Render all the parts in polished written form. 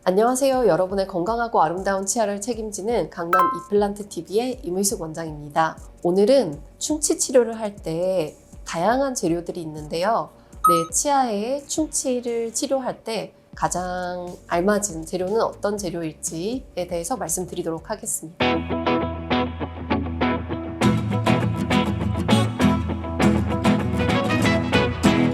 안녕하세요. 여러분의 건강하고 아름다운 치아를 책임지는 강남 이플란트 TV의 이물숙 원장입니다. 오늘은 충치 치료를 할 때 다양한 재료들이 있는데요. 내 치아의 충치를 치료할 때 가장 알맞은 재료는 어떤 재료일지에 대해서 말씀드리도록 하겠습니다.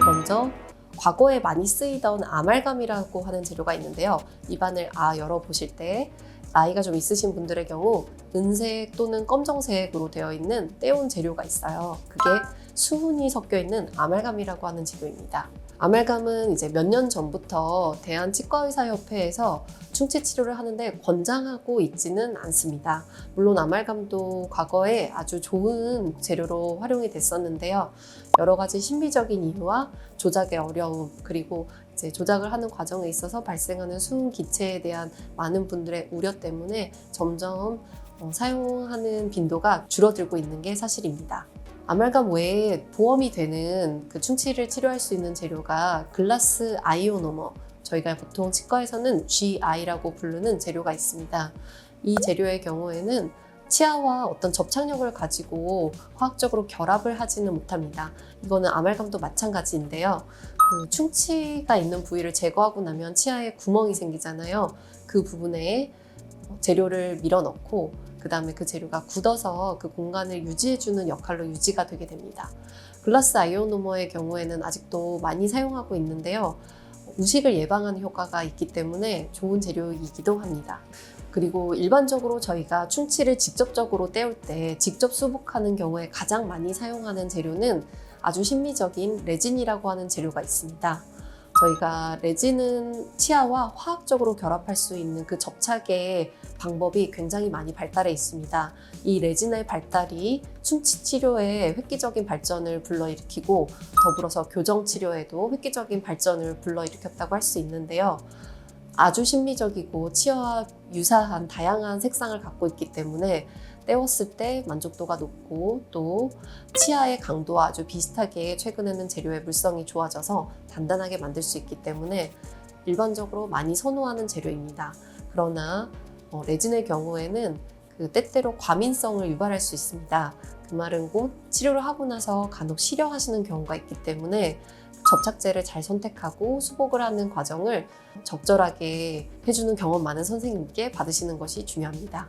먼저 과거에 많이 쓰이던 아말감이라고 하는 재료가 있는데요. 입안을 열어보실 때 나이가 좀 있으신 분들의 경우 은색 또는 검정색으로 되어 있는 떼온 재료가 있어요. 그게 수분이 섞여 있는 아말감이라고 하는 재료입니다. 아말감은 이제 몇 년 전부터 대한치과의사협회에서 충치 치료를 하는데 권장하고 있지는 않습니다. 물론 아말감도 과거에 아주 좋은 재료로 활용이 됐었는데요. 여러 가지 신비적인 이유와 조작의 어려움, 그리고 이제 조작을 하는 과정에 있어서 발생하는 수은 기체에 대한 많은 분들의 우려 때문에 점점 사용하는 빈도가 줄어들고 있는 게 사실입니다. 아말감 외에 보험이 되는 그 충치를 치료할 수 있는 재료가 글라스 아이오노머, 저희가 보통 치과에서는 GI라고 부르는 재료가 있습니다. 이 재료의 경우에는 치아와 어떤 접착력을 가지고 화학적으로 결합을 하지는 못합니다. 이거는 아말감도 마찬가지인데요. 그 충치가 있는 부위를 제거하고 나면 치아에 구멍이 생기잖아요. 그 부분에 재료를 밀어 넣고 그 다음에 그 재료가 굳어서 그 공간을 유지해주는 역할로 유지가 되게 됩니다. 글라스 아이오노머의 경우에는 아직도 많이 사용하고 있는데요. 우식을 예방하는 효과가 있기 때문에 좋은 재료이기도 합니다. 그리고 일반적으로 저희가 충치를 직접적으로 떼올 때 직접 수복하는 경우에 가장 많이 사용하는 재료는 아주 신비적인 레진이라고 하는 재료가 있습니다. 저희가 레진은 치아와 화학적으로 결합할 수 있는 그 접착의 방법이 굉장히 많이 발달해 있습니다. 이 레진의 발달이 충치 치료에 획기적인 발전을 불러일으키고 더불어서 교정 치료에도 획기적인 발전을 불러일으켰다고 할 수 있는데요. 아주 신비적이고 치아와 유사한 다양한 색상을 갖고 있기 때문에 떼었을 때 만족도가 높고 또 치아의 강도와 아주 비슷하게 최근에는 재료의 물성이 좋아져서 단단하게 만들 수 있기 때문에 일반적으로 많이 선호하는 재료입니다. 그러나 레진의 경우에는 그 때때로 과민성을 유발할 수 있습니다. 그 말은 곧 치료를 하고 나서 간혹 실려하시는 경우가 있기 때문에 접착제를 잘 선택하고 수복을 하는 과정을 적절하게 해주는 경험 많은 선생님께 받으시는 것이 중요합니다.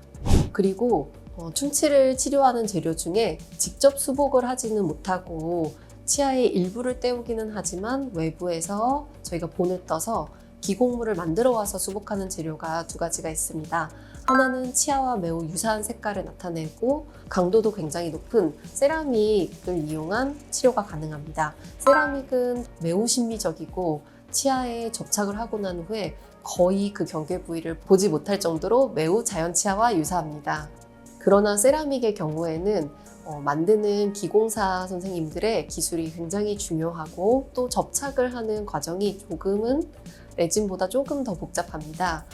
그리고 충치를 치료하는 재료 중에 직접 수복을 하지는 못하고 치아의 일부를 떼우기는 하지만 외부에서 저희가 본을 떠서 기공물을 만들어 와서 수복하는 재료가 두 가지가 있습니다. 하나는 치아와 매우 유사한 색깔을 나타내고 강도도 굉장히 높은 세라믹을 이용한 치료가 가능합니다. 세라믹은 매우 신비적이고 치아에 접착을 하고 난 후에 거의 그 경계 부위를 보지 못할 정도로 매우 자연 치아와 유사합니다. 그러나 세라믹의 경우에는 만드는 기공사 선생님들의 기술이 굉장히 중요하고 또 접착을 하는 과정이 조금은 레진보다 조금 더 복잡합니다.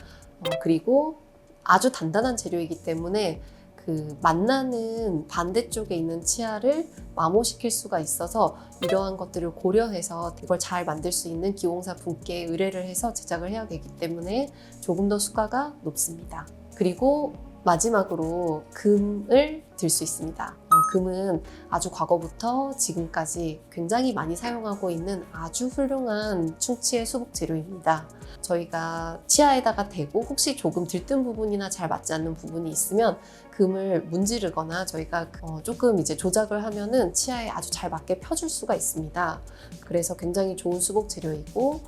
그리고 아주 단단한 재료이기 때문에 그 만나는 반대쪽에 있는 치아를 마모시킬 수가 있어서 이러한 것들을 고려해서 이걸 잘 만들 수 있는 기공사 분께 의뢰를 해서 제작을 해야 되기 때문에 조금 더 수가가 높습니다. 그리고 마지막으로 금을 들 수 있습니다. 금은 아주 과거부터 지금까지 굉장히 많이 사용하고 있는 아주 훌륭한 충치의 수복 재료입니다. 저희가 치아에다가 대고 혹시 조금 들뜬 부분이나 잘 맞지 않는 부분이 있으면 금을 문지르거나 저희가 조금 이제 조작을 하면은 치아에 아주 잘 맞게 펴줄 수가 있습니다. 그래서 굉장히 좋은 수복 재료이고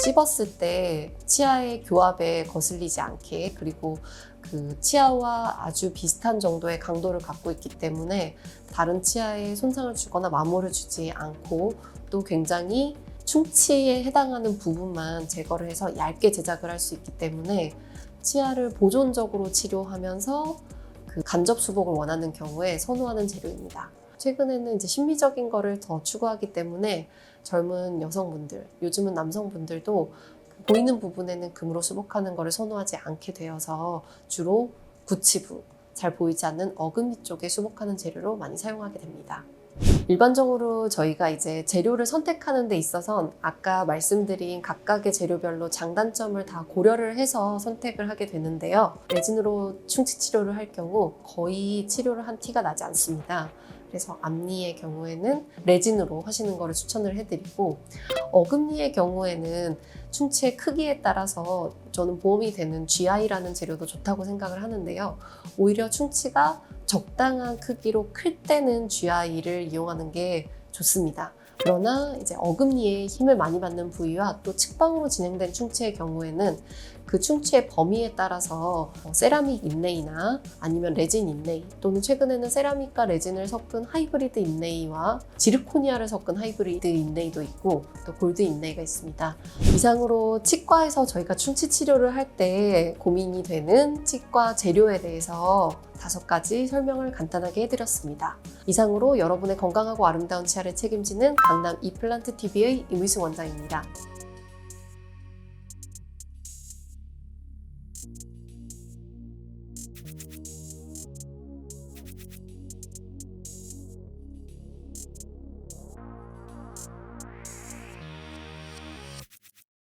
씹었을 때 치아의 교합에 거슬리지 않게 그리고 그 치아와 아주 비슷한 정도의 강도를 갖고 있기 때문에 다른 치아에 손상을 주거나 마모를 주지 않고 또 굉장히 충치에 해당하는 부분만 제거를 해서 얇게 제작을 할 수 있기 때문에 치아를 보존적으로 치료하면서 그 간접 수복을 원하는 경우에 선호하는 재료입니다. 최근에는 이제 신비적인 거를 더 추구하기 때문에 젊은 여성분들, 요즘은 남성분들도 보이는 부분에는 금으로 수복하는 것을 선호하지 않게 되어서 주로 구치부, 잘 보이지 않는 어금니 쪽에 수복하는 재료로 많이 사용하게 됩니다. 일반적으로 저희가 이제 재료를 선택하는 데 있어선 아까 말씀드린 각각의 재료별로 장단점을 다 고려를 해서 선택을 하게 되는데요. 레진으로 충치 치료를 할 경우 거의 치료를 한 티가 나지 않습니다. 그래서 앞니의 경우에는 레진으로 하시는 거를 추천을 해드리고, 어금니의 경우에는 충치의 크기에 따라서 저는 보험이 되는 GI라는 재료도 좋다고 생각을 하는데요. 오히려 충치가 적당한 크기로 클 때는 GI를 이용하는 게 좋습니다. 그러나 이제 어금니에 힘을 많이 받는 부위와 또 측방으로 진행된 충치의 경우에는 그 충치의 범위에 따라서 세라믹 인레이나 아니면 레진 인레이, 또는 최근에는 세라믹과 레진을 섞은 하이브리드 인레이와 지르코니아를 섞은 하이브리드 인레이도 있고 또 골드 인레이가 있습니다. 이상으로 치과에서 저희가 충치 치료를 할 때 고민이 되는 치과 재료에 대해서 5가지 설명을 간단하게 해드렸습니다. 이상으로 여러분의 건강하고 아름다운 치아를 책임지는 강남 이플란트 TV의 임의승 원장입니다.